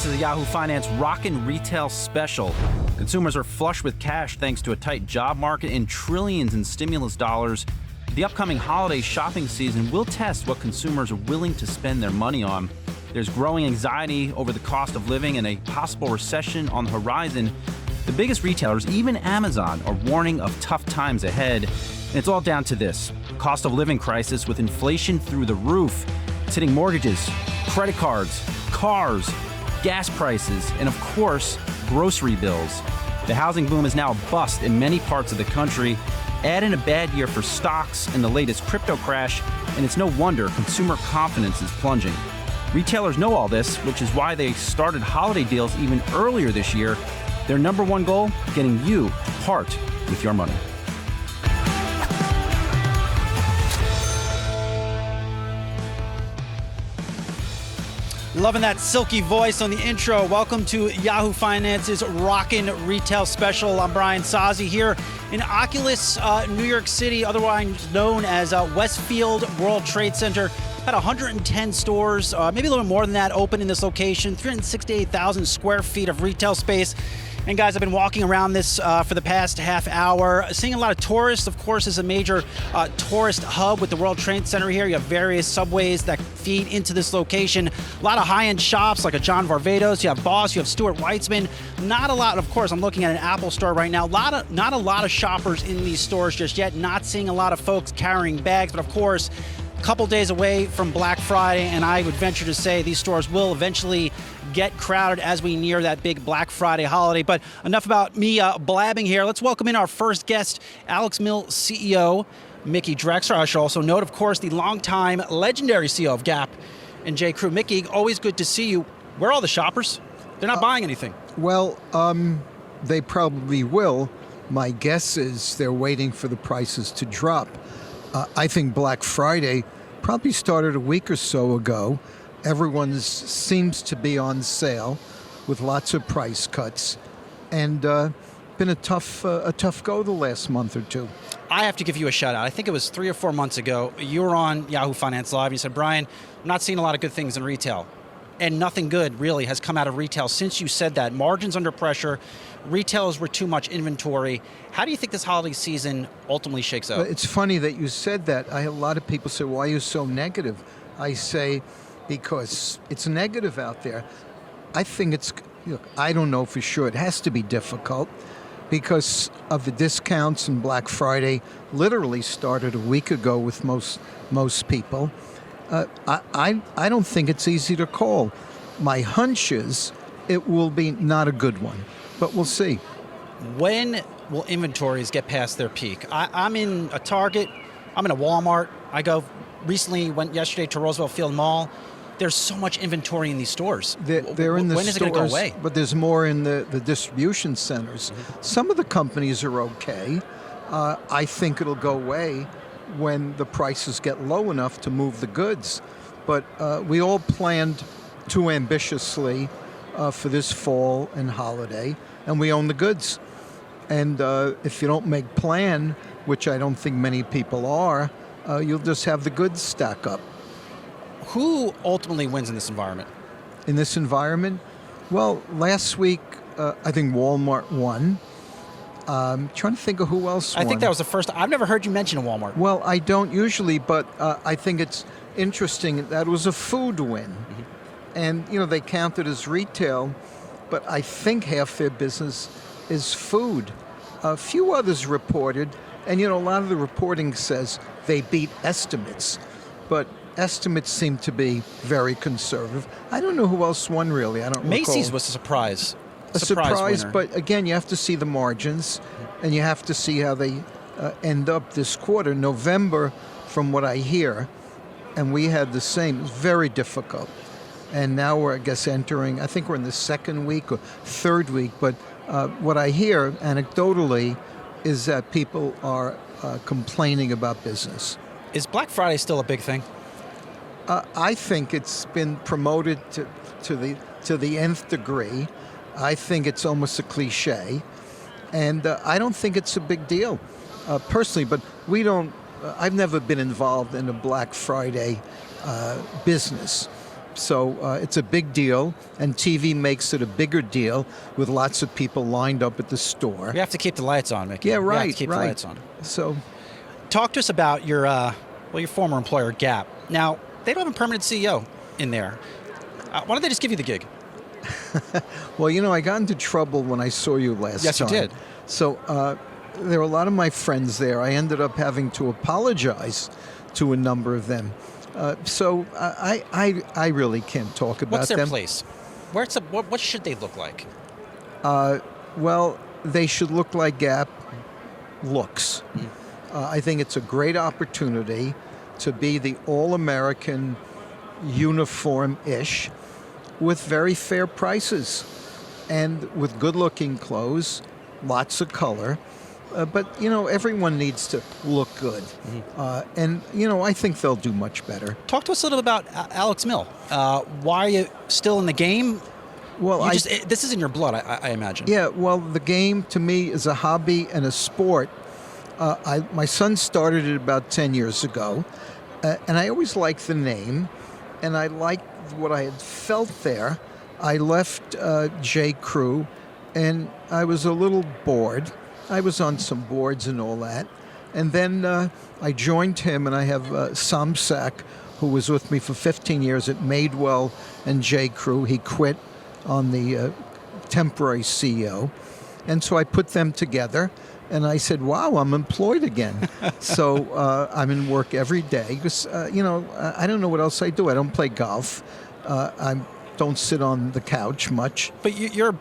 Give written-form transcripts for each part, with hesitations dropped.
This is a Yahoo Finance Rockin' Retail Special. Consumers are flush with cash thanks to a tight job market and trillions in stimulus dollars. The upcoming holiday shopping season will test what consumers are willing to spend their money on. There's growing anxiety over the cost of living and a possible recession on the horizon. The biggest retailers, even Amazon, are warning of tough times ahead. And it's all down to this: cost of living crisis with inflation through the roof. It's hitting mortgages, credit cards, cars, gas prices, and of course, grocery bills. The housing boom is now a bust in many parts of the country. Add in a bad year for stocks and the latest crypto crash, and it's no wonder consumer confidence is plunging. Retailers know all this, which is why they started holiday deals even earlier this year. Their number one goal: getting you to part with your money. Loving that silky voice on the intro. Welcome to Yahoo Finance's Rockin' Retail Special. I'm Brian Sozzi here in Oculus, New York City, otherwise known as Westfield World Trade Center. Had 110 stores, maybe a little more than that, open in this location, 368,000 square feet of retail space. And guys, I've been walking around this for the past half hour, seeing a lot of tourists. Of course, it's a major tourist hub with the World Trade Center here. You have various subways that feed into this location. A lot of high-end shops like a John Varvatos. You have Boss, you have Stuart Weitzman. Not a lot, of course, I'm looking at an Apple store right now. Not a lot of shoppers in these stores just yet. Not seeing a lot of folks carrying bags, but of course, couple days away from Black Friday, and I would venture to say these stores will eventually get crowded as we near that big Black Friday holiday. But enough about me blabbing here. Let's welcome in our first guest, Alex Mill CEO, Mickey Drexler. I should also note, of course, the longtime legendary CEO of Gap and J. Crew. Mickey, always good to see you. Where are all the shoppers? They're not buying anything. Well, they probably will. My guess is they're waiting for the prices to drop. I think Black Friday probably started a week or so ago. Everyone seems to be on sale with lots of price cuts, and been a tough go the last month or two. I have to give you a shout out. I think it was 3 or 4 months ago. You were on Yahoo Finance Live. You said, Brian, I'm not seeing a lot of good things in retail. And nothing good really has come out of retail since you said that. Margins under pressure, retailers were too much inventory. How do you think this holiday season ultimately shakes out? It's funny that you said that. I have a lot of people say, why are you so negative? I say, because it's negative out there. I think it's, look, I don't know for sure. It has to be difficult because of the discounts, and Black Friday literally started a week ago with most people. I don't think it's easy to call. My hunch is it will be not a good one, but we'll see. When will inventories get past their peak? I'm in a Target, I'm in a Walmart. Went yesterday to Roosevelt Field Mall. There's so much inventory in these stores. They're in the when stores, is it going to go away? But there's more in the distribution centers. Mm-hmm. Some of the companies are okay. I think it'll go away when the prices get low enough to move the goods. But we all planned too ambitiously for this fall and holiday, and we own the goods. And if you don't make plan, which I don't think many people are, you'll just have the goods stack up. Who ultimately wins in this environment? In this environment? Well, last week, I think Walmart won. Trying to think of who else won. I think that was the first. I've never heard you mention a Walmart. Well, I don't usually, but I think it's interesting that it was a food win. Mm-hmm. And, they count it as retail, but I think half their business is food. A few others reported, and, a lot of the reporting says they beat estimates, but estimates seem to be very conservative. I don't know who else won, really. I don't recall. Macy's was a surprise. A surprise, winner. But again, you have to see the margins, and you have to see how they end up this quarter. November, from what I hear, and we had the same, it's very difficult. And now we're, I guess, I think we're in the second week or third week, but what I hear anecdotally is that people are complaining about business. Is Black Friday still a big thing? I think it's been promoted to the nth degree. I think it's almost a cliche, and I don't think it's a big deal, personally. But we don't. I've never been involved in a Black Friday business. So it's a big deal, and TV makes it a bigger deal with lots of people lined up at the store. We have to keep the lights on, Mickey. Yeah, right. We have to keep right. the lights on. So, talk to us about your former employer, Gap. Now, they don't have a permanent CEO in there. Why don't they just give you the gig? well, I got into trouble when I saw you last time. Yes, you did. So there were a lot of my friends there. I ended up having to apologize to a number of them. So I really can't talk about them. What's their place? What should they look like? Well, they should look like Gap looks. I think it's a great opportunity to be the all-American uniform-ish with very fair prices and with good-looking clothes, lots of color. But, everyone needs to look good. And, I think they'll do much better. Talk to us a little about Alex Mill. Why are you still in the game? Well, this is in your blood, I imagine. Yeah, well, the game to me is a hobby and a sport. My son started it about 10 years ago, and I always liked the name, and I liked what I had felt there. I left J. Crew, and I was a little bored. I was on some boards and all that. And then I joined him, and I have Samsak, who was with me for 15 years at Madewell and J. Crew. He quit on the temporary CEO. And so I put them together, and I said, wow, I'm employed again. So I'm in work every day. Because, I don't know what else I do. I don't play golf. I don't sit on the couch much. But you're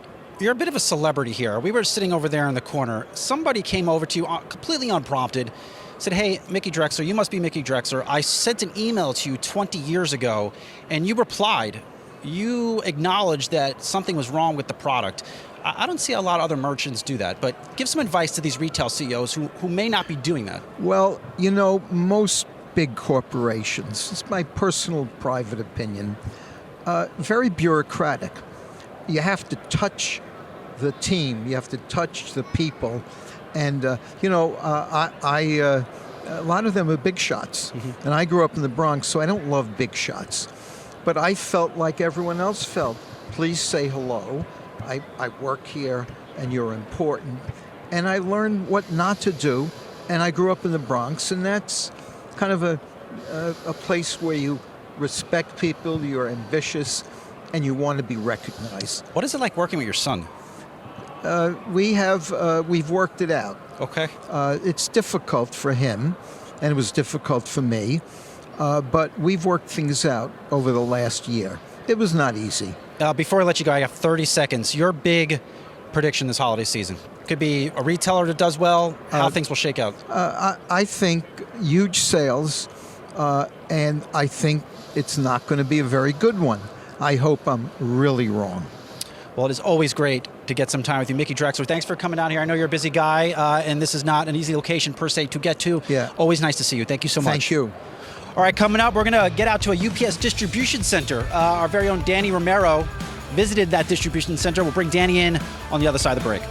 a bit of a celebrity here. We were sitting over there in the corner. Somebody came over to you completely unprompted, said, hey, Mickey Drexler, you must be Mickey Drexler. I sent an email to you 20 years ago, and you replied. You acknowledged that something was wrong with the product. I don't see a lot of other merchants do that, but give some advice to these retail CEOs who may not be doing that. Well, most big corporations, it's my personal private opinion, very bureaucratic. You have to touch the team. You have to touch the people. And, a lot of them are big shots. And I grew up in the Bronx, so I don't love big shots. But I felt like everyone else felt. Please say hello. I work here, and you're important. And I learned what not to do. And I grew up in the Bronx, and that's kind of a place where you respect people, you're ambitious, and you want to be recognized. What is it like working with your son? We've worked it out. Okay. It's difficult for him, and it was difficult for me, but we've worked things out over the last year. It was not easy. Before I let you go, I have 30 seconds. Your big prediction this holiday season? Could be a retailer that does well, how things will shake out. I think huge sales, and I think it's not going to be a very good one. I hope I'm really wrong. Well, it is always great to get some time with you. Mickey Drexler, thanks for coming down here. I know you're a busy guy, and this is not an easy location per se to get to. Yeah. Always nice to see you. Thank you so much. Thank you. All right, coming up, we're going to get out to a UPS distribution center. Our very own Danny Romero visited that distribution center. We'll bring Danny in on the other side of the break.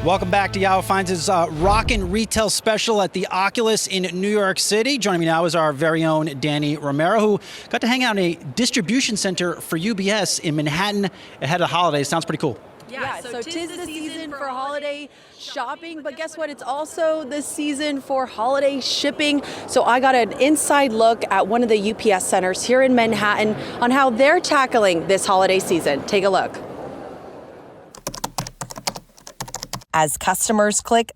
Welcome back to Yahoo Finance's Rockin' Retail Special at the Oculus in New York City. Joining me now is our very own Danny Romero, who got to hang out in a distribution center for UBS in Manhattan ahead of the holidays. Sounds pretty cool. Yeah, so 'tis the season for holiday shopping, but guess what? It's also the season for holiday shipping. So I got an inside look at one of the UPS centers here in Manhattan on how they're tackling this holiday season. Take a look. As customers click,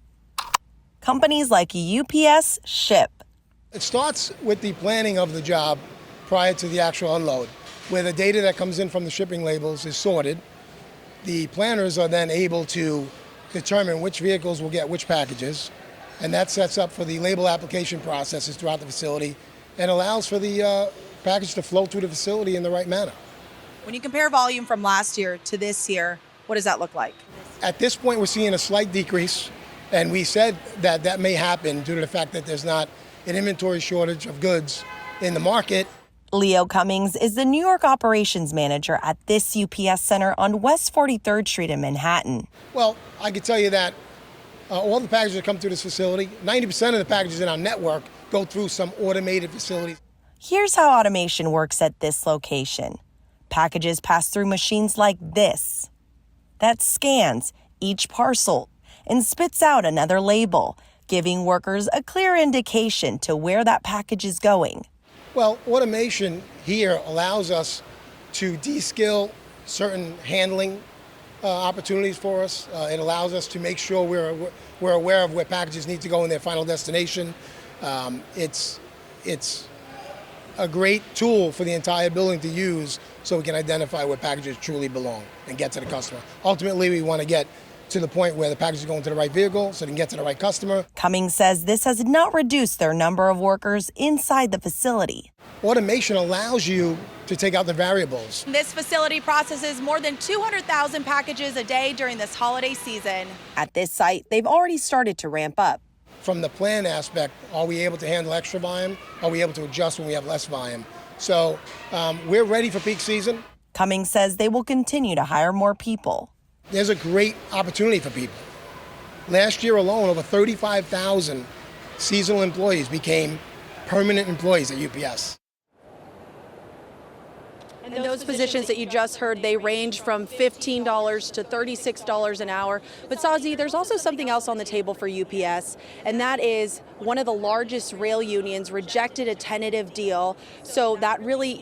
companies like UPS ship. It starts with the planning of the job prior to the actual unload, where the data that comes in from the shipping labels is sorted. The planners are then able to determine which vehicles will get which packages, and that sets up for the label application processes throughout the facility and allows for the package to flow through the facility in the right manner. When you compare volume from last year to this year, what does that look like? At this point, we're seeing a slight decrease, and we said that that may happen due to the fact that there's not an inventory shortage of goods in the market. Leo Cummings is the New York operations manager at this UPS center on West 43rd Street in Manhattan. Well, I can tell you that all the packages that come through this facility, 90% of the packages in our network go through some automated facility. Here's how automation works at this location. Packages pass through machines like this that scans each parcel and spits out another label, giving workers a clear indication to where that package is going. Well, automation here allows us to de-skill certain handling opportunities for us. It allows us to make sure we're aware of where packages need to go in their final destination. It's a great tool for the entire building to use so we can identify where packages truly belong and get to the customer. Ultimately, we want to get to the point where the package is going to the right vehicle so they can get to the right customer. Cummings says this has not reduced their number of workers inside the facility. Automation allows you to take out the variables. This facility processes more than 200,000 packages a day during this holiday season. At this site, they've already started to ramp up. From the plan aspect, are we able to handle extra volume? Are we able to adjust when we have less volume? So we're ready for peak season. Cummings says they will continue to hire more people. There's a great opportunity for people. Last year alone, over 35,000 seasonal employees became permanent employees at UPS. And those positions that you just heard, they range from $15 to $36 an hour. But Sozzi, there's also something else on the table for UPS, and that is one of the largest rail unions rejected a tentative deal. So that really,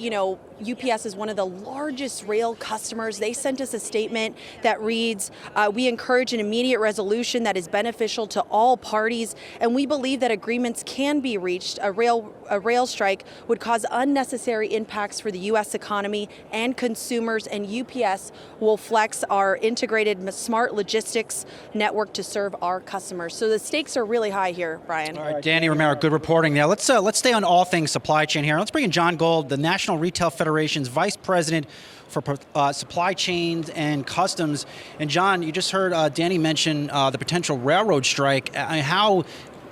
UPS is one of the largest rail customers. They sent us a statement that reads, we encourage an immediate resolution that is beneficial to all parties, and we believe that agreements can be reached. A rail strike would cause unnecessary impacts for the U.S. economy and consumers, and UPS will flex our integrated smart logistics network to serve our customers. So the stakes are really high here, Brian. All right, Danny Romero, good reporting there. Let's stay on all things supply chain here. Let's bring in John Gold, the National Retail Federation's Vice President for Supply Chains and Customs. And John, you just heard Danny mention the potential railroad strike. How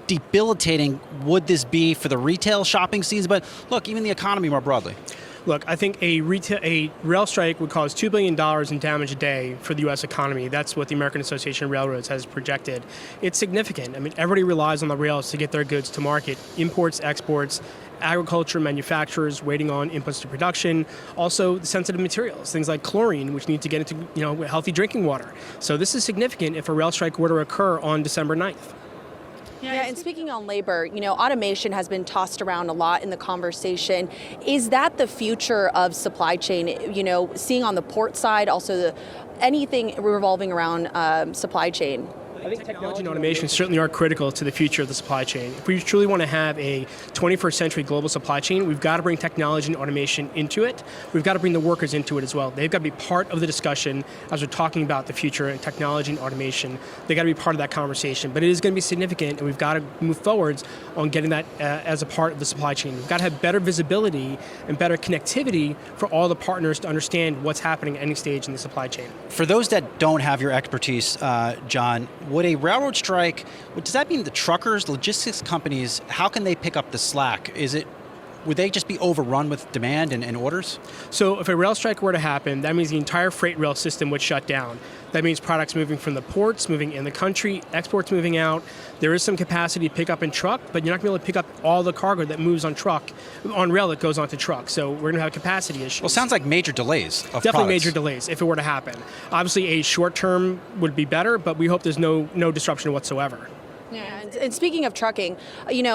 debilitating would this be for the retail shopping season, but look, even the economy more broadly? Look, I think a rail strike would cause $2 billion in damage a day for the U.S. economy. That's what the American Association of Railroads has projected. It's significant. I mean, everybody relies on the rails to get their goods to market. Imports, exports, agriculture, manufacturers waiting on inputs to production. Also, sensitive materials, things like chlorine, which need to get into healthy drinking water. So this is significant if a rail strike were to occur on December 9th. Yeah, and speaking on labor, automation has been tossed around a lot in the conversation. Is that the future of supply chain? Seeing on the port side, also anything revolving around supply chain? I think technology and automation certainly are critical to the future of the supply chain. If we truly want to have a 21st century global supply chain, we've got to bring technology and automation into it. We've got to bring the workers into it as well. They've got to be part of the discussion as we're talking about the future and technology and automation. They've got to be part of that conversation. But it is going to be significant, and we've got to move forwards on getting that as a part of the supply chain. We've got to have better visibility and better connectivity for all the partners to understand what's happening at any stage in the supply chain. For those that don't have your expertise, John, would a railroad strike, does that mean the truckers, logistics companies, how can they pick up the slack? Would they just be overrun with demand and orders? So if a rail strike were to happen, that means the entire freight rail system would shut down. That means products moving from the ports, moving in the country, exports moving out. There is some capacity to pick up in truck, but you're not going to be able to pick up all the cargo that moves on rail that goes onto truck. So we're going to have capacity issues. Well, it sounds like major delays of Definitely products. Major delays if it were to happen. Obviously, a short term would be better, but we hope there's no disruption whatsoever. Yeah, And speaking of trucking,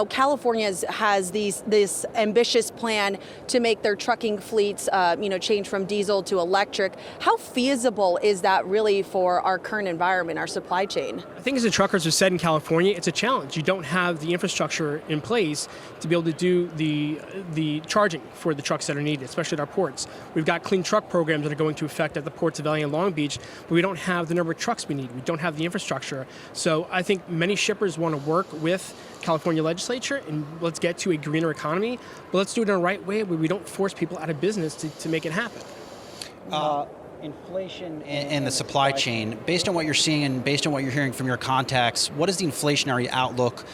California has this ambitious plan to make their trucking fleets, change from diesel to electric. How feasible is that really for our current environment, our supply chain? I think as the truckers have said in California, it's a challenge. You don't have the infrastructure in place to be able to do the charging for the trucks that are needed, especially at our ports. We've got clean truck programs that are going to effect at the ports of LA and Long Beach, but we don't have the number of trucks we need. We don't have the infrastructure. So I think many shippers want to work with California legislature and let's get to a greener economy, but let's do it in the right way where we don't force people out of business to make it happen. Inflation and the supply chain, based on what you're seeing and based on what you're hearing from your contacts, what does the inflationary outlook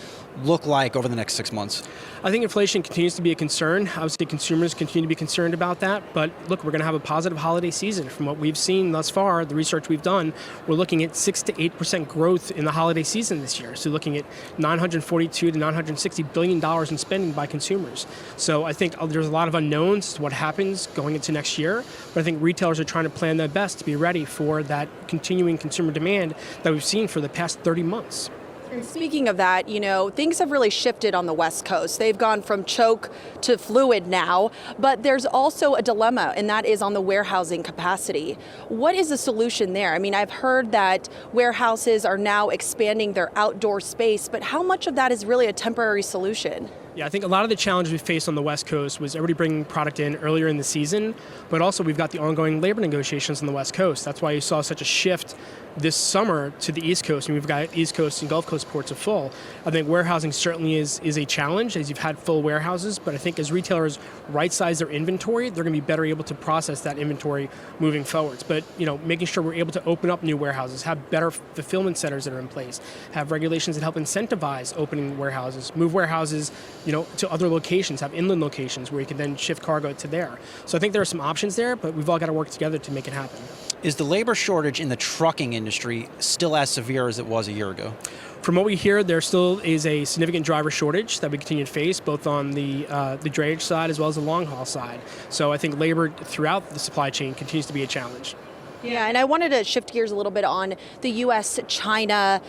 look like over the next 6 months? I think inflation continues to be a concern. Obviously, consumers continue to be concerned about that. But look, we're going to have a positive holiday season. From what we've seen thus far, the research we've done, we're looking at 6 to 8% growth in the holiday season this year. So looking at $942 to $960 billion in spending by consumers. So I think there's a lot of unknowns to what happens going into next year. But I think retailers are trying to plan their best to be ready for that continuing consumer demand that we've seen for the past 30 months. And speaking of that, things have really shifted on the West Coast. They've gone from choke to fluid now, but there's also a dilemma, and that is on the warehousing capacity. What is the solution there? I mean, I've heard that warehouses are now expanding their outdoor space, but how much of that is really a temporary solution? Yeah, I think a lot of the challenges we faced on the West Coast was everybody bringing product in earlier in the season, but also we've got the ongoing labor negotiations on the West Coast. That's why you saw such a shift this summer to the East Coast, and we've got East Coast and Gulf Coast ports are full. I think warehousing certainly is a challenge as you've had full warehouses, but I think as retailers right-size their inventory, they're going to be better able to process that inventory moving forwards. But, making sure we're able to open up new warehouses, have better fulfillment centers that are in place, have regulations that help incentivize opening warehouses, move warehouses to other locations, have inland locations where you can then shift cargo to there. So I think there are some options there, but we've all got to work together to make it happen. Is the labor shortage in the trucking industry still as severe as it was a year ago? From what we hear, there still is a significant driver shortage that we continue to face, both on the drayage side as well as the long haul side. So I think labor throughout the supply chain continues to be a challenge. Yeah, and I wanted to shift gears a little bit on the U.S.-China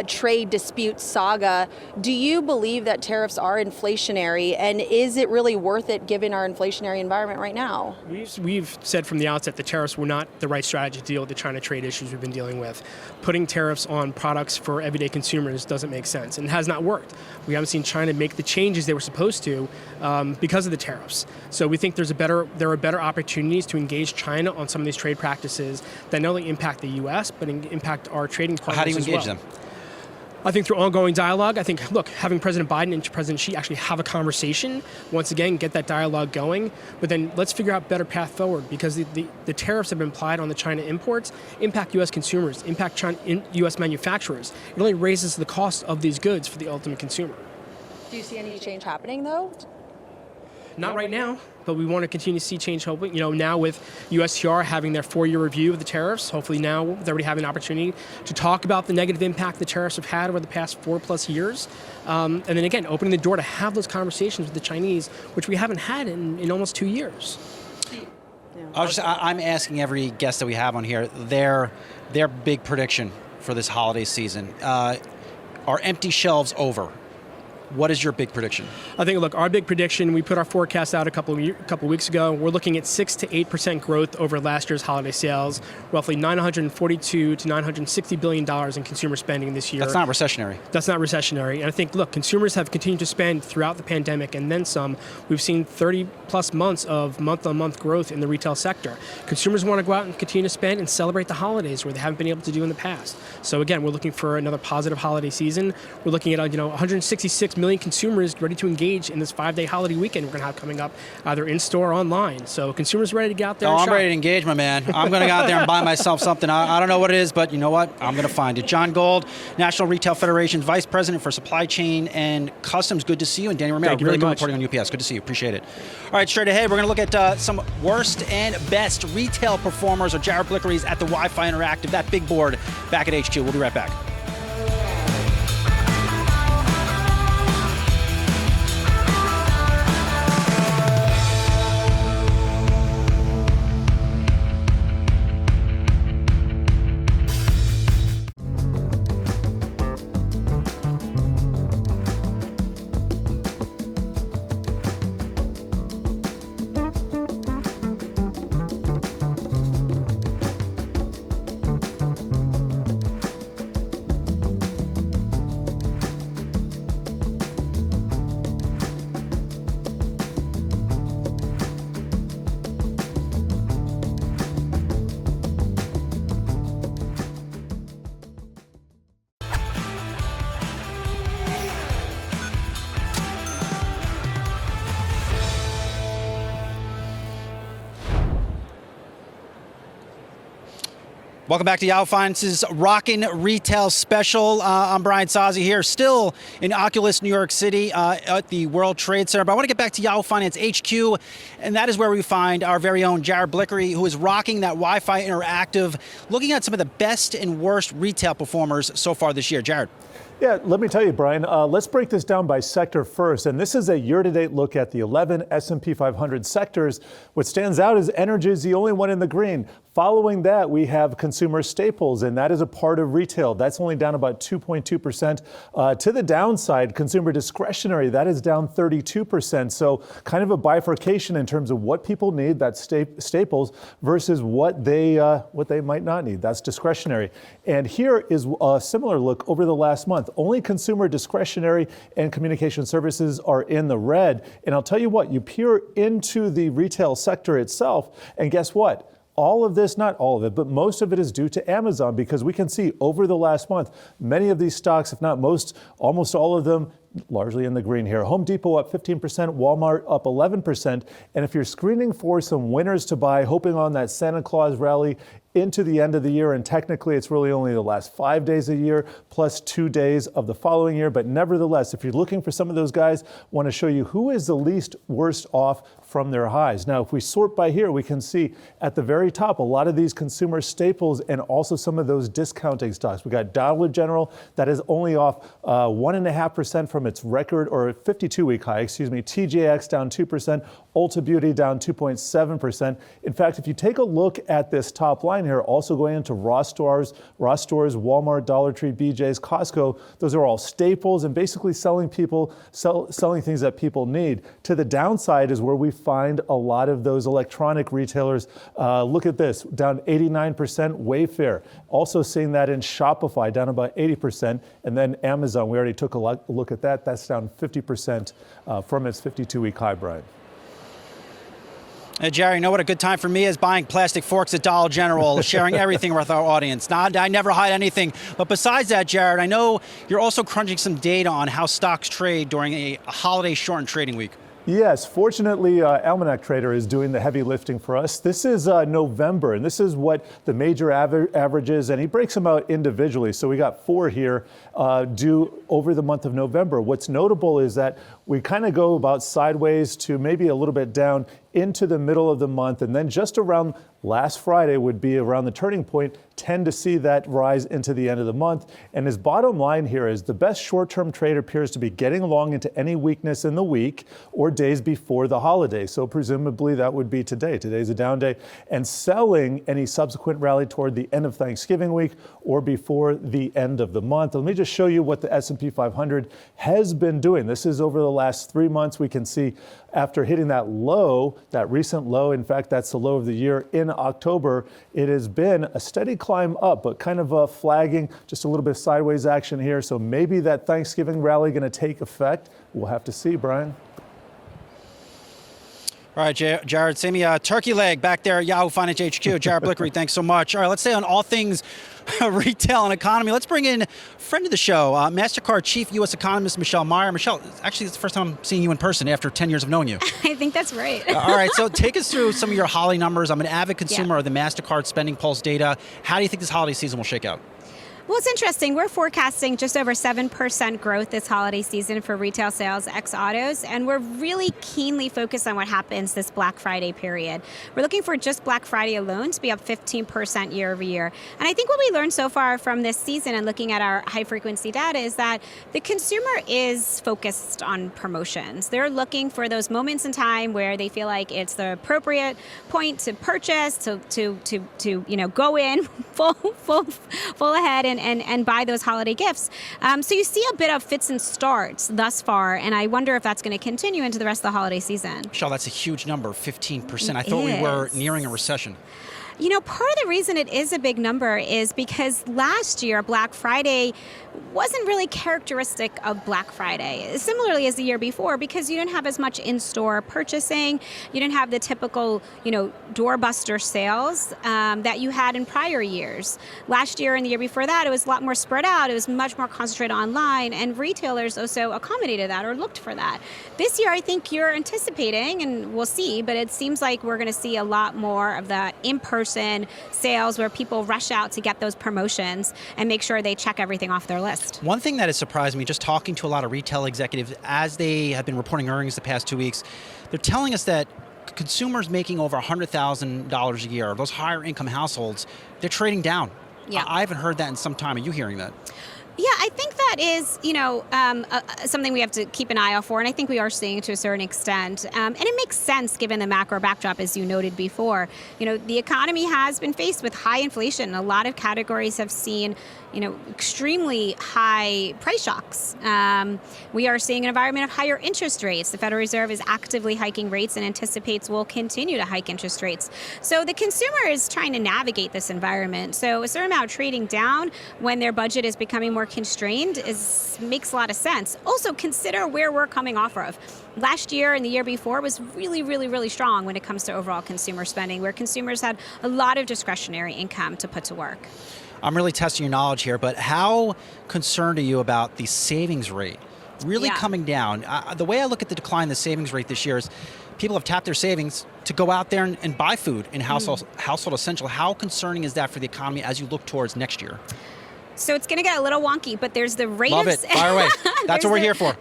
trade dispute saga. Do you believe that tariffs are inflationary, and is it really worth it given our inflationary environment right now? We've said from the outset that tariffs were not the right strategy to deal with the China trade issues we've been dealing with. Putting tariffs on products for everyday consumers doesn't make sense, and has not worked. We haven't seen China make the changes they were supposed to because of the tariffs. So we think there are better opportunities to engage China on some of these trade practices that not only impact the U.S., but impact our trading partners as well. How do you engage them? I think through ongoing dialogue. I think, having President Biden and President Xi actually have a conversation, once again, get that dialogue going, but then let's figure out a better path forward, because the tariffs have been applied on the China imports, impact U.S. consumers, impact U.S. manufacturers. It only raises the cost of these goods for the ultimate consumer. Do you see any change happening, though? Not right now, but we want to continue to see change, hoping, now with USTR having their 4-year review of the tariffs, hopefully now they're already having an opportunity to talk about the negative impact the tariffs have had over the past 4+ years. And then again, opening the door to have those conversations with the Chinese, which we haven't had in almost 2 years. I'm asking every guest that we have on here their big prediction for this holiday season. Are empty shelves over? What is your big prediction? I think, our big prediction, we put our forecast out a couple weeks ago. We're looking at 6 to 8% growth over last year's holiday sales, roughly $942 to $960 billion in consumer spending this year. That's not recessionary. That's not recessionary. And I think, consumers have continued to spend throughout the pandemic and then some. We've seen 30+ months of month-on-month growth in the retail sector. Consumers want to go out and continue to spend and celebrate the holidays where they haven't been able to do in the past. So again, we're looking for another positive holiday season. We're looking at 166 million consumers ready to engage in this 5-day holiday weekend we're going to have coming up, either in-store or online. So consumers ready to get out there and shop. I'm ready to engage, my man. I'm going to go out there and buy myself something. I don't know what it is, but you know what? I'm going to find it. John Gold, National Retail Federation's Vice President for Supply Chain and Customs. Good to see you. And Danny Romero, really good reporting on UPS. Good to see you. Appreciate it. All right, straight ahead, we're going to look at some worst and best retail performers. Or Jared Blickery's at the Wi-Fi Interactive, that big board back at HQ. We'll be right back. Welcome back to Yahoo Finance's Rockin' Retail Special. I'm Brian Sozzi here, still in Oculus, New York City at the World Trade Center. But I want to get back to Yahoo Finance HQ, and that is where we find our very own Jared Blickery, who is rocking that Wi-Fi Interactive, looking at some of the best and worst retail performers so far this year. Jared. Yeah, let me tell you, Brian, let's break this down by sector first. And this is a year-to-date look at the 11 S&P 500 sectors. What stands out is energy is the only one in the green. Following that, we have consumer staples, and that is a part of retail. That's only down about 2.2%. To the downside, consumer discretionary, that is down 32%. So kind of a bifurcation in terms of what people need, that's staples, versus what they might not need. That's discretionary. And here is a similar look over the last month. Only consumer discretionary and communication services are in the red. And I'll tell you what, you peer into the retail sector itself, and guess what? All of this, not all of it, but most of it is due to Amazon, because we can see over the last month, many of these stocks, if not most, almost all of them, largely in the green here. Home Depot up 15%, Walmart up 11%. And if you're screening for some winners to buy, hoping on that Santa Claus rally into the end of the year, and technically it's really only the last 5 days a year plus 2 days of the following year. But nevertheless, if you're looking for some of those guys, I want to show you who is the least worst off from their highs. Now, if we sort by here, we can see at the very top a lot of these consumer staples and also some of those discounting stocks. We got Dollar General that is only off 1.5% from its record or 52-week high, TJX down 2%, Ulta Beauty down 2.7%. In fact, if you take a look at this top line here, also going into Ross Stores, Walmart, Dollar Tree, BJ's, Costco, those are all staples and basically selling things that people need. To the downside is where we find a lot of those electronic retailers. Look at this, down 89%, Wayfair. Also seeing that in Shopify, down about 80%. And then Amazon, we already took a look at that. That's down 50% from its 52-week high, Brian. Hey, Jerry, you know what a good time for me is? Buying plastic forks at Dollar General, sharing everything with our audience. Now, I never hide anything. But besides that, Jared, I know you're also crunching some data on how stocks trade during a holiday shortened trading week. Yes, fortunately, Almanac Trader is doing the heavy lifting for us. This is November, and this is what the major average is, and he breaks them out individually. So we got 4 here due over the month of November. What's notable is that we kind of go about sideways to maybe a little bit down into the middle of the month, and then just around last Friday would be around the turning point, tend to see that rise into the end of the month. And his bottom line here is the best short-term trader appears to be getting along into any weakness in the week or days before the holiday. So presumably that would be today. Today's a down day. And selling any subsequent rally toward the end of Thanksgiving week or before the end of the month. Let me just show you what the S&P 500 has been doing. This is over the last 3 months. We can see after hitting that low, that recent low, in fact, that's the low of the year in October, it has been a steady climb up, but kind of flagging, just a little bit of sideways action here. So maybe that Thanksgiving rally going to take effect. We'll have to see, Brian. All right, Jared, send me a turkey leg back there at Yahoo Finance HQ. Jared Blickery, thanks so much. All right, let's stay on all things retail and economy. Let's bring in a friend of the show, Mastercard Chief U.S. Economist, Michelle Meyer. Michelle, actually, it's the first time I'm seeing you in person after 10 years of knowing you. I think that's right. All right, so take us through some of your holiday numbers. I'm an avid consumer of the Mastercard Spending Pulse data. How do you think this holiday season will shake out? Well, it's interesting. We're forecasting just over 7% growth this holiday season for retail sales ex autos, and we're really keenly focused on what happens this Black Friday period. We're looking for just Black Friday alone to be up 15% year over year. And I think what we learned so far from this season and looking at our high frequency data is that the consumer is focused on promotions. They're looking for those moments in time where they feel like it's the appropriate point to purchase, to go in full ahead and buy those holiday gifts. So you see a bit of fits and starts thus far, and I wonder if that's going to continue into the rest of the holiday season. Michelle, that's a huge number, 15%. I thought we were nearing a recession. You know, part of the reason it is a big number is because last year, Black Friday wasn't really characteristic of Black Friday, similarly as the year before, because you didn't have as much in-store purchasing. You didn't have the typical, doorbuster sales that you had in prior years. Last year and the year before that, it was a lot more spread out. It was much more concentrated online, and retailers also accommodated that or looked for that. This year, I think you're anticipating, and we'll see, but it seems like we're going to see a lot more of that in-person in-person sales where people rush out to get those promotions and make sure they check everything off their list. One thing that has surprised me, just talking to a lot of retail executives as they have been reporting earnings the past 2 weeks, they're telling us that consumers making over $100,000 a year, those higher income households, they're trading down. Yeah. I haven't heard that in some time. Are you hearing that? Yeah, I think that is, something we have to keep an eye out for, and I think we are seeing it to a certain extent. And it makes sense given the macro backdrop, as you noted before. The economy has been faced with high inflation. A lot of categories have seen, extremely high price shocks. We are seeing an environment of higher interest rates. The Federal Reserve is actively hiking rates and anticipates will continue to hike interest rates. So the consumer is trying to navigate this environment. So a certain amount of trading down when their budget is becoming more constrained makes a lot of sense. Also, consider where we're coming off of. Last year and the year before was really, really, really strong when it comes to overall consumer spending, where consumers had a lot of discretionary income to put to work. I'm really testing your knowledge here, but how concerned are you about the savings rate really coming down? The way I look at the decline in the savings rate this year is people have tapped their savings to go out there and buy food and household essential. How concerning is that for the economy as you look towards next year? So it's going to get a little wonky, but there's the rate Love of... it. Fire away. That's what we're here for.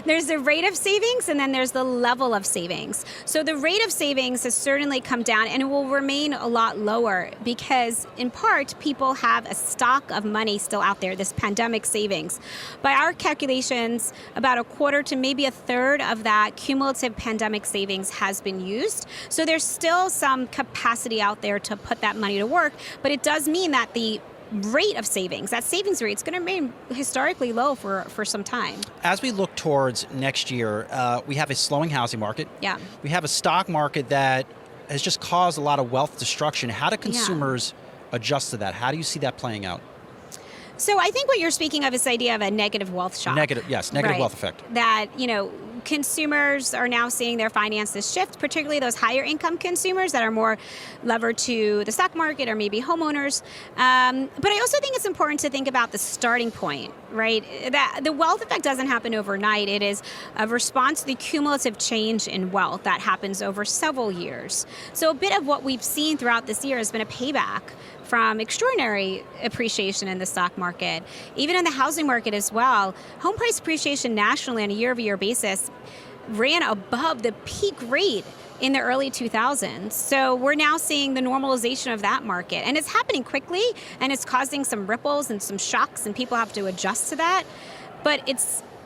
There's the rate of savings, and then there's the level of savings. So the rate of savings has certainly come down, and it will remain a lot lower because, in part, people have a stock of money still out there, this pandemic savings. By our calculations, about a quarter to maybe a third of that cumulative pandemic savings has been used. So there's still some capacity out there to put that money to work, but it does mean that the rate of savings, that savings rate, is going to remain historically low for some time. As we look towards next year, we have a slowing housing market. Yeah. We have a stock market that has just caused a lot of wealth destruction. How do consumers adjust to that? How do you see that playing out? So I think what you're speaking of is the idea of a negative wealth shock. Negative wealth effect. That, consumers are now seeing their finances shift, particularly those higher income consumers that are more levered to the stock market or maybe homeowners. But I also think it's important to think about the starting point, right? That the wealth effect doesn't happen overnight. It is a response to the cumulative change in wealth that happens over several years. So a bit of what we've seen throughout this year has been a payback from extraordinary appreciation in the stock market. Even in the housing market as well, home price appreciation nationally on a year-over-year basis ran above the peak rate in the early 2000s. So we're now seeing the normalization of that market. And it's happening quickly, and it's causing some ripples and some shocks, and people have to adjust to that. But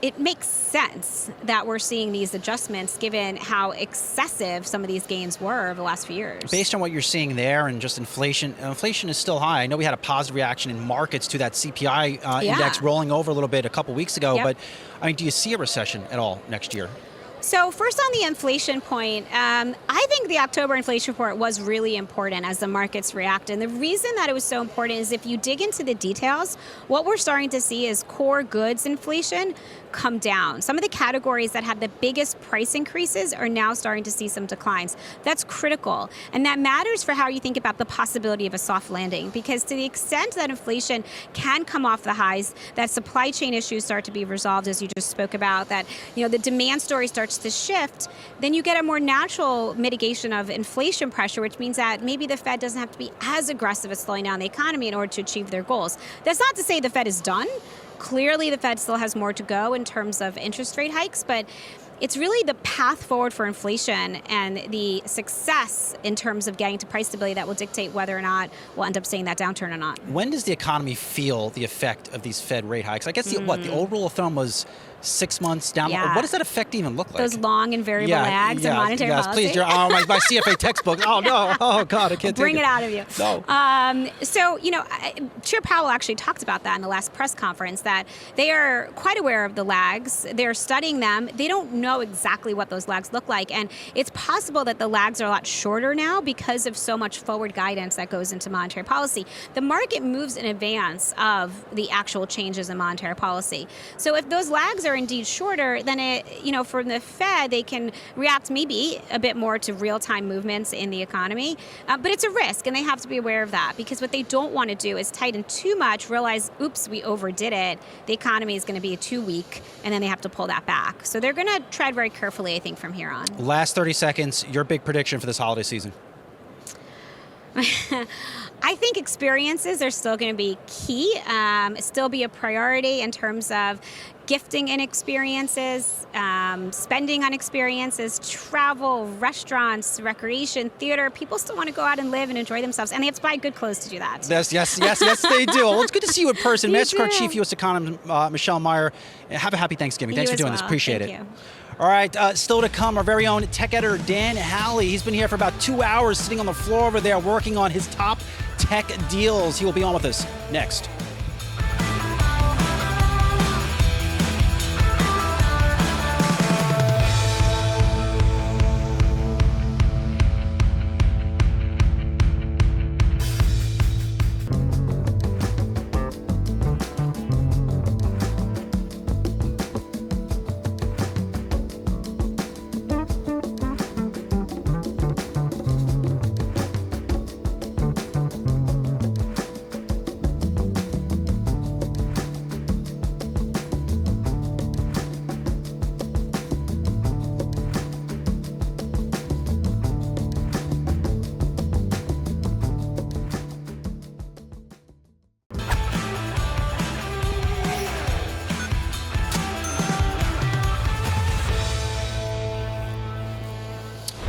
it makes sense that we're seeing these adjustments given how excessive some of these gains were over the last few years. Based on what you're seeing there and just inflation is still high. I know we had a positive reaction in markets to that CPI index rolling over a little bit a couple weeks ago, but do you see a recession at all next year? So first on the inflation point, I think the October inflation report was really important as the markets react. And the reason that it was so important is if you dig into the details, what we're starting to see is core goods inflation come down. Some of the categories that had the biggest price increases are now starting to see some declines. That's critical. And that matters for how you think about the possibility of a soft landing, because to the extent that inflation can come off the highs, that supply chain issues start to be resolved, as you just spoke about, that the demand story starts to shift, then you get a more natural mitigation of inflation pressure, which means that maybe the Fed doesn't have to be as aggressive at slowing down the economy in order to achieve their goals. That's not to say the Fed is done. Clearly, the Fed still has more to go in terms of interest rate hikes, but it's really the path forward for inflation and the success in terms of getting to price stability that will dictate whether or not we'll end up seeing that downturn or not. When does the economy feel the effect of these Fed rate hikes? I guess the old rule of thumb was 6 months down. What does that effect even look like? Those long and variable lags in monetary policy. Please, my CFA textbook. Oh, no. Oh, God, I can't bring it out of you. No. So, Chair Powell actually talked about that in the last press conference, that they are quite aware of the lags. They're studying them. They don't know exactly what those lags look like. And it's possible that the lags are a lot shorter now because of so much forward guidance that goes into monetary policy. The market moves in advance of the actual changes in monetary policy. So if those lags are indeed shorter, then from the Fed, they can react maybe a bit more to real-time movements in the economy. But it's a risk, and they have to be aware of that, because what they don't want to do is tighten too much, realize, oops, we overdid it. The economy is going to be too weak, and then they have to pull that back. So they're going to tread very carefully, I think, from here on. Last 30 seconds, your big prediction for this holiday season. I think experiences are still going to be key, still be a priority in terms of gifting in experiences, spending on experiences, travel, restaurants, recreation, theater. People still want to go out and live and enjoy themselves, and they have to buy good clothes to do that. Yes, they do. Well, it's good to see you in person. You Mastercard too. Chief U.S. Economist Michelle Meyer. Have a happy Thanksgiving. Thanks You for as doing this. well. Appreciate Thank it. you. All right, still to come, our very own tech editor, Dan Halley. He's been here for about 2 hours, sitting on the floor over there, working on his top tech deals. He will be on with us next.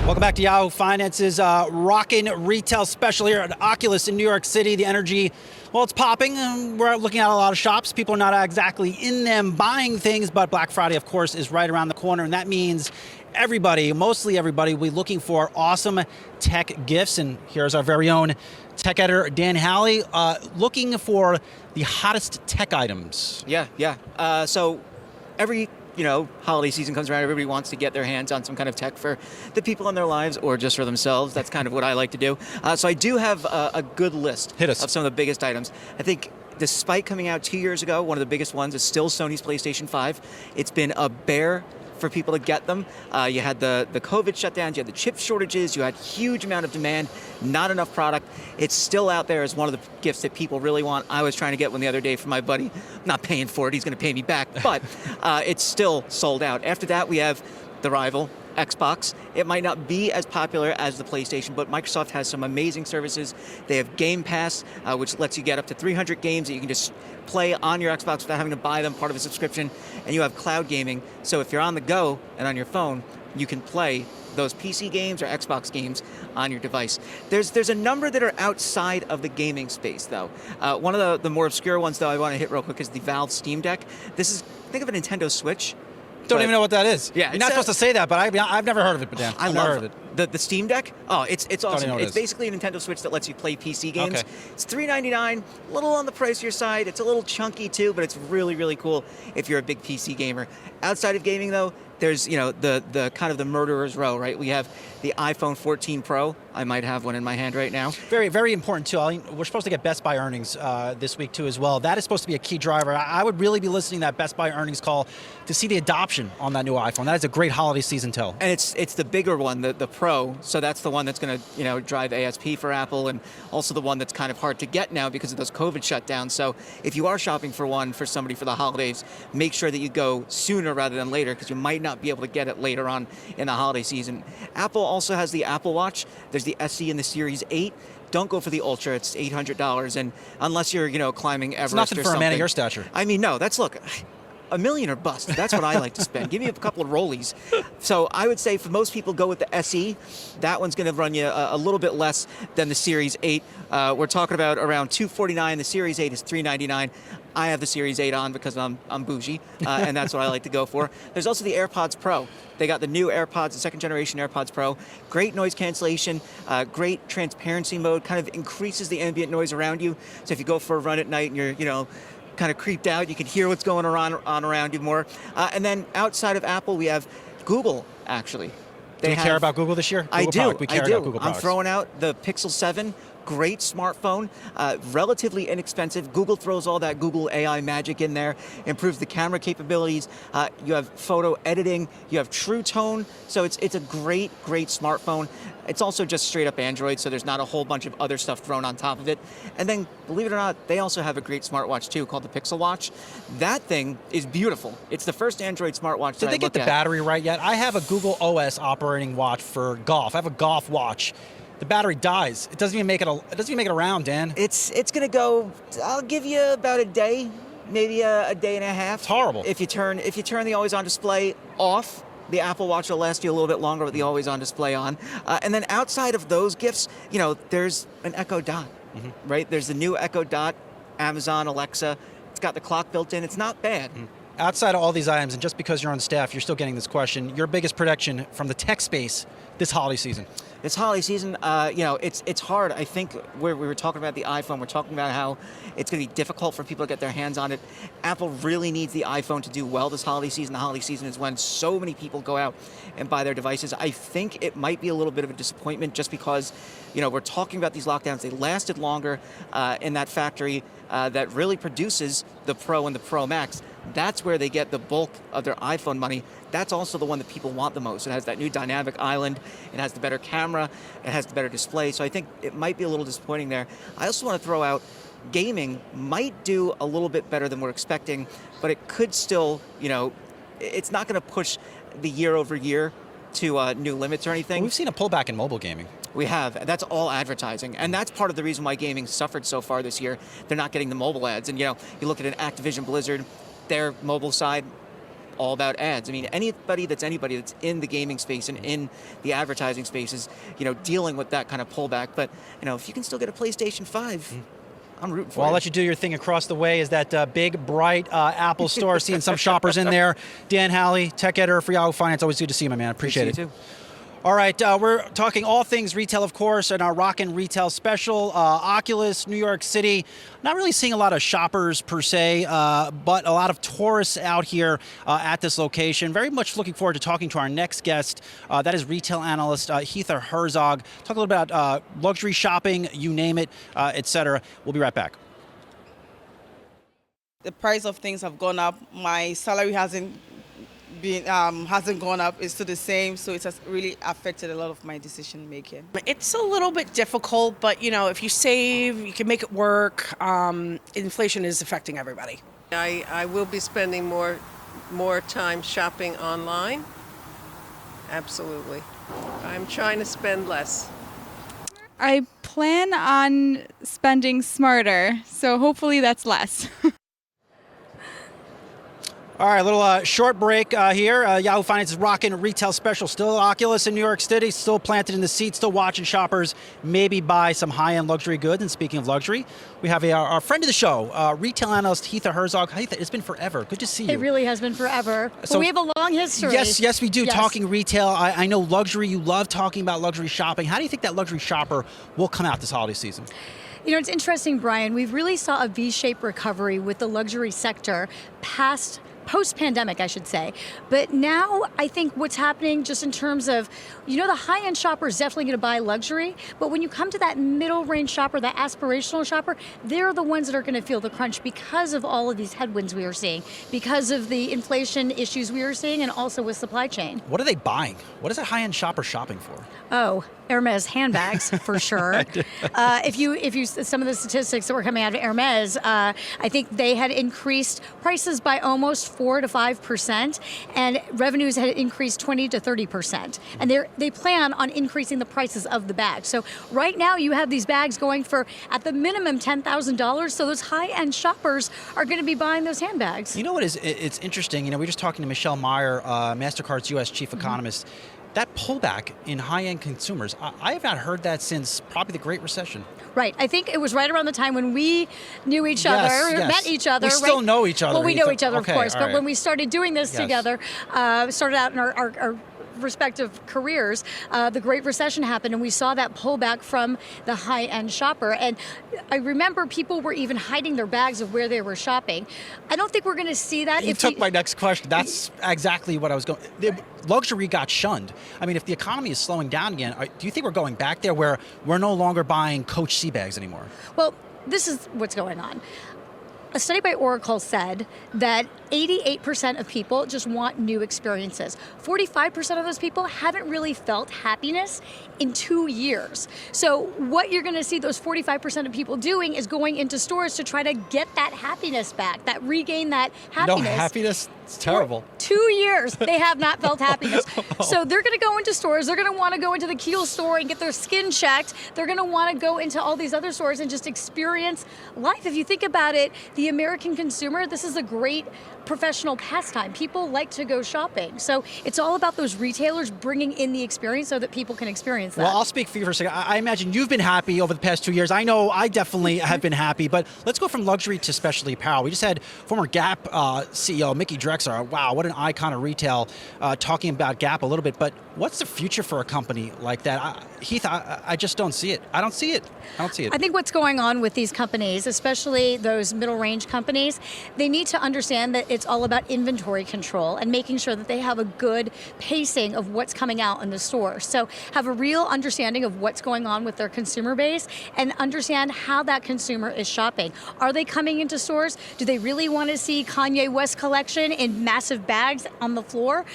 Welcome back to Yahoo Finance's Rockin' Retail Special here at Oculus in New York City. The energy, well, it's popping. We're looking at a lot of shops. People are not exactly in them buying things, but Black Friday, of course, is right around the corner, and that means everybody, mostly everybody, will be looking for awesome tech gifts. And here's our very own tech editor, Dan Halley, looking for the hottest tech items. Yeah. So every holiday season comes around, everybody wants to get their hands on some kind of tech for the people in their lives or just for themselves. That's kind of what I like to do. So I do have a good list of some of the biggest items. I think despite coming out 2 years ago, one of the biggest ones is still Sony's PlayStation 5. It's been a bear for people to get them. You had the COVID shutdowns, you had the chip shortages, you had huge amount of demand, not enough product. It's still out there as one of the gifts that people really want. I was trying to get one the other day for my buddy. I'm not paying for it, he's going to pay me back, but it's still sold out. After that, we have the rival, Xbox. It might not be as popular as the PlayStation, but Microsoft has some amazing services. They have Game Pass, which lets you get up to 300 games that you can just play on your Xbox without having to buy them, part of a subscription. And you have cloud gaming, so if you're on the go and on your phone, you can play those PC games or Xbox games on your device. There's a number that are outside of the gaming space, though. One of the more obscure ones, though, I want to hit real quick is the Valve Steam Deck. Think of a Nintendo Switch. Don't even know what that is. Yeah, you're not supposed to say that, but I've never heard of it, Dan. I love it. The Steam Deck. Oh, it's awesome. It's basically a Nintendo Switch that lets you play PC games. Okay. It's $3.99, a little on the pricier side. It's a little chunky too, but it's really, really cool if you're a big PC gamer. Outside of gaming, though, there's the kind of the murderer's row, right? We have the iPhone 14 Pro. I might have one in my hand right now. Very, very important too. We're supposed to get Best Buy earnings this week too as well. That is supposed to be a key driver. I would really be listening to that Best Buy earnings call to see the adoption on that new iPhone. That is a great holiday season tell. And it's the bigger one, the Pro. So that's the one that's going to drive ASP for Apple, and also the one that's kind of hard to get now because of those COVID shutdowns. So if you are shopping for one for somebody for the holidays, make sure that you go sooner rather than later, because you might not be able to get it later on in the holiday season. Apple also has the Apple Watch. There's the SE and the Series 8. Don't go for the Ultra. It's $800, and unless you're climbing Everest or something. It's nothing for a man of your stature. I mean, no. That's $1 million or bust. That's what I like to spend. Give me a couple of rollies. So I would say for most people, go with the SE. That one's going to run you a little bit less than the Series 8. We're talking about around $249. The Series 8 is $399. I have the Series 8 on because I'm bougie, and that's what I like to go for. There's also the AirPods Pro. They got the new AirPods, the second generation AirPods Pro. Great noise cancellation, great transparency mode, kind of increases the ambient noise around you. So if you go for a run at night and you're, kind of creeped out, you can hear what's going on around you more. And then outside of Apple, we have Google, actually. Do you care about Google this year? I do. We care about Google products. I'm throwing out the Pixel 7. Great smartphone, relatively inexpensive. Google throws all that Google AI magic in there, improves the camera capabilities. You have photo editing, you have True Tone, so it's a great smartphone. It's also just straight up Android, so there's not a whole bunch of other stuff thrown on top of it. And then, believe it or not, they also have a great smartwatch too called the Pixel Watch. That thing is beautiful. It's the first Android smartwatch Did they get the battery right yet? I have a Google OS operating watch for golf. I have a golf watch. the battery dies. It doesn't even make it around, Dan. It's going to go. I'll give you about a day, maybe a day and a half. It's horrible. If you turn the always-on display off, the Apple Watch will last you a little bit longer with the always-on display on. And then outside of those gifts, there's an Echo Dot, right? There's the new Echo Dot, Amazon, Alexa. It's got the clock built in. It's not bad. Outside of all these items, and just because you're on staff, you're still getting this question, your biggest prediction from the tech space this holiday season? This holiday season, it's hard. I think we were talking about the iPhone. We're talking about how it's going to be difficult for people to get their hands on it. Apple really needs the iPhone to do well this holiday season. The holiday season is when so many people go out and buy their devices. I think it might be a little bit of a disappointment just because, we're talking about these lockdowns. They lasted longer in that factory that really produces the Pro and the Pro Max. That's where they get the bulk of their iPhone money. That's also the one that people want the most. It has that new dynamic island. It has the better camera. It has the better display. So I think it might be a little disappointing there. I also want to throw out gaming might do a little bit better than we're expecting, but it could still, it's not going to push the year over year to new limits or anything. Well, we've seen a pullback in mobile gaming. We have. That's all advertising. And that's part of the reason why gaming suffered so far this year. They're not getting the mobile ads. And, you look at an Activision Blizzard, their mobile side, all about ads. I mean, anybody that's in the gaming space and in the advertising space is, dealing with that kind of pullback. But, if you can still get a PlayStation 5, I'm rooting for Well, you. I'll let you do your thing. Across the way is that big, bright Apple store. Seeing some shoppers in there. Dan Halley, tech editor for Yahoo Finance. Always good to see you, my man. Appreciate it. You too. All right, we're talking all things retail, of course, in our Rockin' Retail Special. Oculus, New York City. Not really seeing a lot of shoppers per se, but a lot of tourists out here at this location. Very much looking forward to talking to our next guest. That is Retail Analyst Hitha Herzog. Talk a little bit about luxury shopping, you name it, etc. We'll be right back. The price of things have gone up. My salary hasn't gone up. It's still the same, so it has really affected a lot of my decision making. It's a little bit difficult, but if you save, you can make it work. Inflation is affecting everybody. I will be spending more time shopping online. Absolutely. I'm trying to spend less. I plan on spending smarter, so hopefully that's less. All right, a little short break here. Yahoo Finance's Rockin' Retail Special. Still Oculus in New York City, still planted in the seat, still watching shoppers maybe buy some high-end luxury goods. And speaking of luxury, we have our friend of the show, Retail Analyst Hitha Herzog. Hitha, it's been forever. Good to see you. It really has been forever. So, but we have a long history. Yes, we do. Yes. Talking retail. I know luxury. You love talking about luxury shopping. How do you think that luxury shopper will come out this holiday season? It's interesting, Brian. We really saw a V-shaped recovery with the luxury sector post-pandemic, I should say. But now I think what's happening just in terms of, the high-end shopper is definitely going to buy luxury, but when you come to that middle-range shopper, that aspirational shopper, they're the ones that are going to feel the crunch because of all of these headwinds we are seeing, because of the inflation issues we are seeing, and also with supply chain. What are they buying? What is a high-end shopper shopping for? Oh, Hermes handbags for sure. If you some of the statistics that were coming out of Hermes, I think they had increased prices by almost 4 to 5%, and revenues had increased 20 to 30%. And they plan on increasing the prices of the bags. So right now you have these bags going for at the minimum $10,000. So those high-end shoppers are going to be buying those handbags. You know what is? It's interesting. We were just talking to Michelle Meyer, Mastercard's U.S. Chief Economist. That pullback in high-end consumers, I have not heard that since probably the Great Recession. Right. I think it was right around the time when we knew each other, met each other. We still know each other. Well, we know each other, of course. But right. when we started doing this together, started out in our respective careers, the Great Recession happened, and we saw that pullback from the high-end shopper. And I remember people were even hiding their bags of where they were shopping. I don't think we're going to see that. You took my next question. That's exactly what I was going. Luxury got shunned. I mean, if the economy is slowing down again, do you think we're going back there where we're no longer buying Coach sea bags anymore? Well, this is what's going on. A study by Oracle said that 88% of people just want new experiences. 45% of those people haven't really felt happiness in 2 years. So what you're going to see those 45% of people doing is going into stores to try to get that happiness back, regain that happiness. Happiness It's terrible. 2 years, they have not felt happiness. So they're going to go into stores. They're going to want to go into the Kiehl store and get their skin checked. They're going to want to go into all these other stores and just experience life. If you think about it, the American consumer, this is a great professional pastime. People like to go shopping. So it's all about those retailers bringing in the experience so that people can experience that. Well, I'll speak for you for a second. I imagine you've been happy over the past 2 years. I know I definitely have been happy, but let's go from luxury to specialty apparel. We just had former Gap CEO Mickey Drexler. Wow, what an icon of retail, talking about Gap a little bit. But what's the future for a company like that? Heath, I just don't see it. I don't see it. I think what's going on with these companies, especially those middle-range companies, they need to understand that it's all about inventory control and making sure that they have a good pacing of what's coming out in the store. So have a real understanding of what's going on with their consumer base and understand how that consumer is shopping. Are they coming into stores? Do they really want to see Kanye West collection in massive bags on the floor?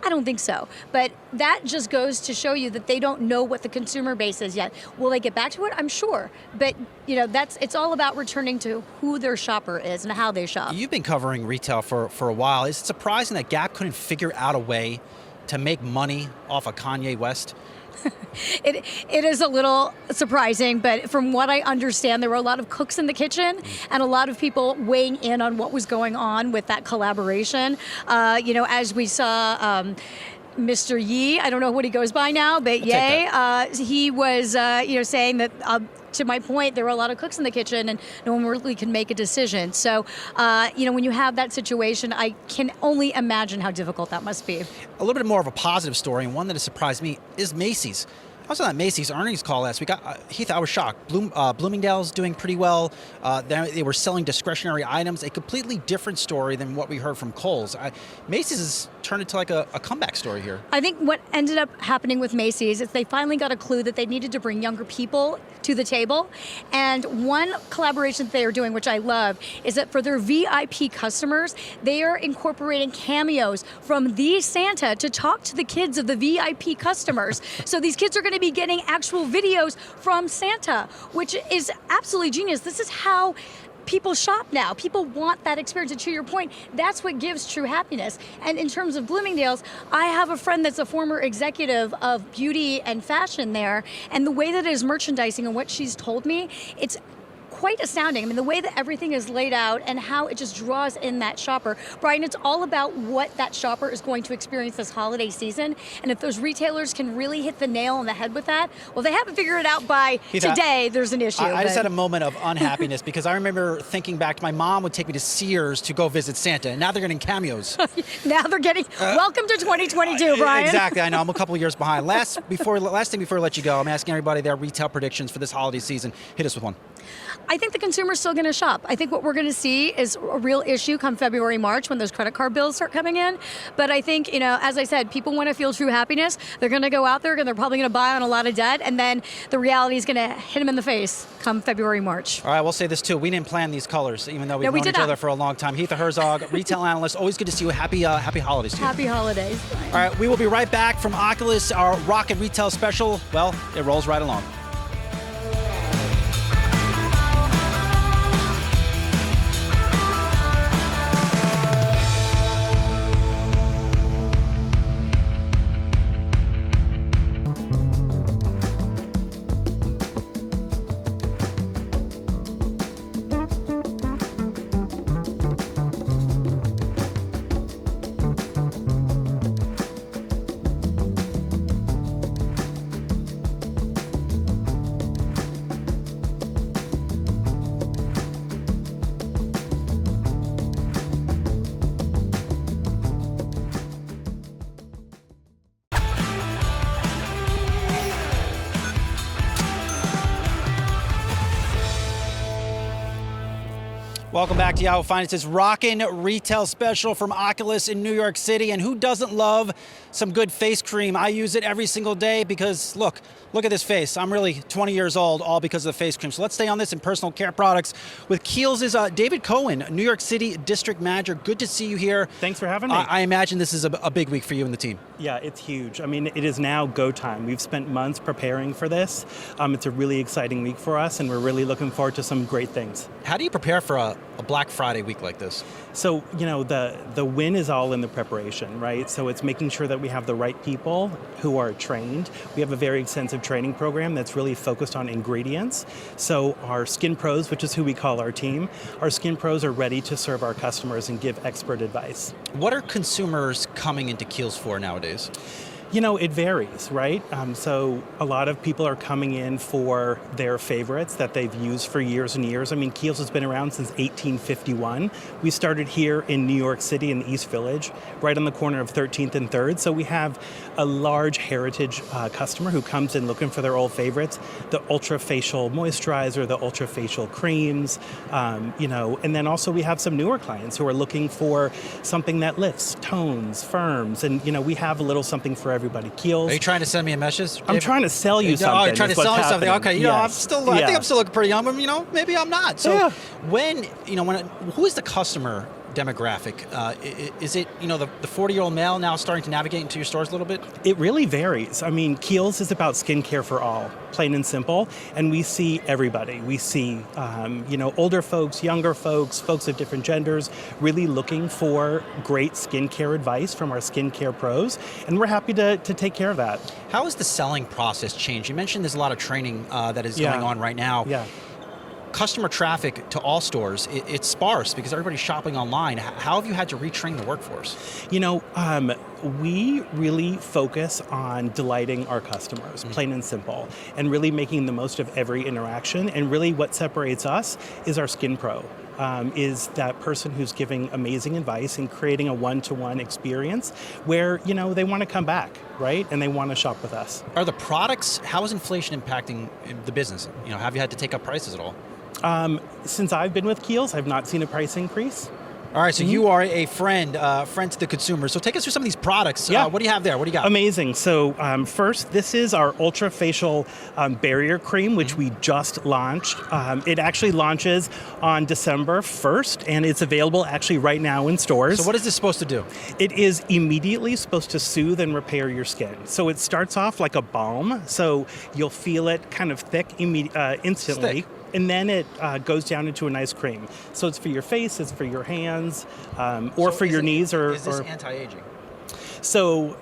I don't think so. But that just goes to show you that they don't know what the consumer base is yet. Will they get back to it? I'm sure. But it's all about returning to who their shopper is and how they shop. You've been covering retail for a while. Is it surprising that Gap couldn't figure out a way to make money off of Kanye West? It is a little surprising, but from what I understand, there were a lot of cooks in the kitchen and a lot of people weighing in on what was going on with that collaboration. As we saw Mr. Yi, I don't know what he goes by now, but he was saying that to my point, there were a lot of cooks in the kitchen and no one really can make a decision. So, when you have that situation, I can only imagine how difficult that must be. A little bit more of a positive story, and one that has surprised me, is Macy's. I was on that Macy's earnings call last week. Heath, I was shocked. Bloomingdale's doing pretty well. They were selling discretionary items. A completely different story than what we heard from Kohl's. Macy's has turned into like a comeback story here. I think what ended up happening with Macy's is they finally got a clue that they needed to bring younger people to the table. And one collaboration that they are doing, which I love, is that for their VIP customers, they are incorporating cameos from the Santa to talk to the kids of the VIP customers. So these kids are going to be getting actual videos from Santa, which is absolutely genius. This is how people shop now. People want that experience. And to your point, that's what gives true happiness. And in terms of Bloomingdale's, I have a friend that's a former executive of beauty and fashion there. And the way that it is merchandising and what she's told me, it's quite astounding. I mean, the way that everything is laid out and how it just draws in that shopper. Brian, it's all about what that shopper is going to experience this holiday season. And if those retailers can really hit the nail on the head with that, well, they haven't figured it out by today, there's an issue. I just had a moment of unhappiness because I remember thinking back to my mom would take me to Sears to go visit Santa, and now they're getting cameos. Now they're getting, welcome to 2022, Brian. Exactly, I know, I'm a couple of years behind. Last thing before I let you go, I'm asking everybody their retail predictions for this holiday season. Hit us with one. I think the consumer's still going to shop. I think what we're going to see is a real issue come February, March when those credit card bills start coming in. But I think, as I said, people want to feel true happiness. They're going to go out there and they're probably going to buy on a lot of debt. And then the reality is going to hit them in the face come February, March. All right, we'll say this too. We didn't plan these colors, even though we've known each other for a long time. Hitha Herzog, Retail Analyst. Always good to see you. Happy holidays to you. Happy holidays. All right, we will be right back from Oculus, our Rockin Retail Special. Well, it rolls right along. Welcome back to Yahoo Finance's Rockin' Retail Special from Oculus in New York City. And who doesn't love some good face cream? I use it every single day because, look at this face. I'm really 20 years old, all because of the face cream. So let's stay on this in personal care products. With Kiehl's is David Cohen, New York City District Manager. Good to see you here. Thanks for having me. I imagine this is a big week for you and the team. Yeah, it's huge. I mean, it is now go time. We've spent months preparing for this. It's a really exciting week for us, and we're really looking forward to some great things. How do you prepare for a a Black Friday week like this? So, the win is all in the preparation, right? So it's making sure that we have the right people who are trained. We have a very extensive training program that's really focused on ingredients. So our skin pros, which is who we call our team, our skin pros are ready to serve our customers and give expert advice. What are consumers coming into Kiehl's for nowadays? It varies, right? So a lot of people are coming in for their favorites that they've used for years and years. I mean, Kiehl's has been around since 1851. We started here in New York City in the East Village, right on the corner of 13th and 3rd. So we have a large heritage customer who comes in looking for their old favorites, the ultra facial moisturizer, the ultra facial creams, and then also we have some newer clients who are looking for something that lifts, tones, firms, and we have a little something for everybody. Kiehl's. Are you trying to send me a message, David? I'm trying to sell you something. Oh, you're trying to sell me something. Okay, Yes. I think I'm still looking pretty young, but maybe I'm not. So who is the customer demographic? Is it, the 40-year-old male now starting to navigate into your stores a little bit? It really varies. I mean, Kiehl's is about skincare for all, plain and simple, and we see everybody. We see, older folks, younger folks, folks of different genders, really looking for great skincare advice from our skincare pros, and we're happy to take care of that. How has the selling process changed? You mentioned there's a lot of training that is going on right now. Yeah. Customer traffic to all stores, it's sparse because everybody's shopping online. How have you had to retrain the workforce? We really focus on delighting our customers, plain and simple, and really making the most of every interaction. And really what separates us is our skin pro. Is that person who's giving amazing advice and creating a one-to-one experience where, they want to come back, right? And they want to shop with us. Are the products, how is inflation impacting the business? Have you had to take up prices at all? Since I've been with Kiehl's, I've not seen a price increase. All right, so you are a friend to the consumer. So take us through some of these products. Yeah. What do you have there? What do you got? Amazing. So first, this is our Ultra Facial Barrier Cream, which we just launched. It actually launches on December 1st, and it's available actually right now in stores. So what is this supposed to do? It is immediately supposed to soothe and repair your skin. So it starts off like a balm, so you'll feel it kind of thick instantly. And then it goes down into a nice cream. So it's for your face, it's for your hands, or for your knees. Is this anti-aging? So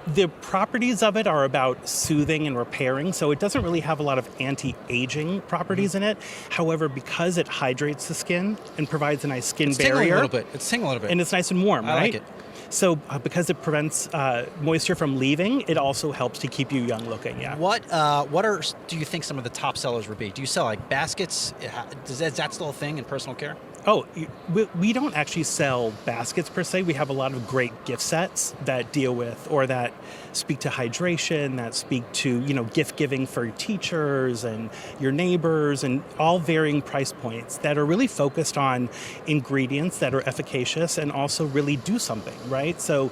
the properties of it are about soothing and repairing, so it doesn't really have a lot of anti-aging properties in it. However, because it hydrates the skin and provides a nice skin barrier. It's tingling a little bit. And it's nice and warm, right? I like it. So because it prevents moisture from leaving, it also helps to keep you young looking, yeah. What do you think some of the top sellers would be? Do you sell like baskets? Is that still a thing in personal care? Oh, we don't actually sell baskets per se. We have a lot of great gift sets that deal with or that speak to hydration, that speak to, gift giving for teachers and your neighbors and all varying price points that are really focused on ingredients that are efficacious and also really do something, right? So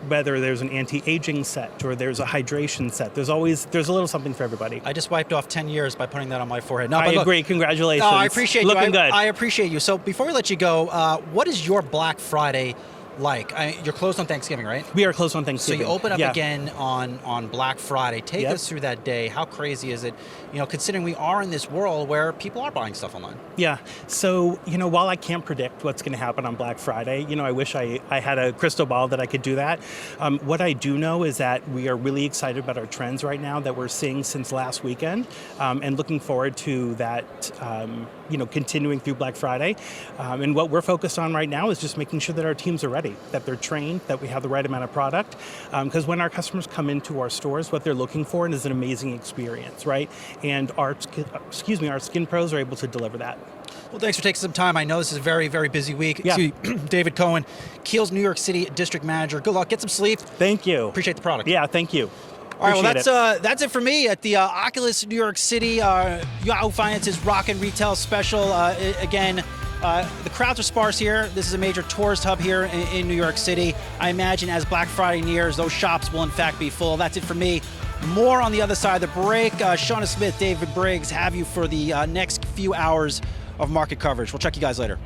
whether there's an anti-aging set or there's a hydration set, there's a little something for everybody. I just wiped off 10 years by putting that on my forehead. I agree. Congratulations. I appreciate you. Looking good. I appreciate you. So before we let you go, what is your Black Friday like? You're closed on Thanksgiving, right? We are closed on Thanksgiving. So you open up again on Black Friday. Take Yep. us through that day. How crazy is it? Considering we are in this world where people are buying stuff online. Yeah. So, while I can't predict what's going to happen on Black Friday, I wish I had a crystal ball that I could do that. What I do know is that we are really excited about our trends right now that we're seeing since last weekend, and looking forward to that, continuing through Black Friday. And what we're focused on right now is just making sure that our teams are ready, that they're trained, that we have the right amount of product. Because when our customers come into our stores, what they're looking for is an amazing experience, right? And our skin pros are able to deliver that. Well, thanks for taking some time. I know this is a very, very busy week. Yeah. David Cohen, Kiehl's New York City District Manager. Good luck. Get some sleep. Thank you. Appreciate the product. Yeah, thank you. All right, well, that's it for me at the Oculus New York City Yahoo Finance's Rockin' Retail Special. Again, the crowds are sparse here. This is a major tourist hub here in New York City. I imagine as Black Friday nears, those shops will in fact be full. That's it for me. More on the other side of the break. Shauna Smith, David Briggs have you for the next few hours of market coverage. We'll check you guys later.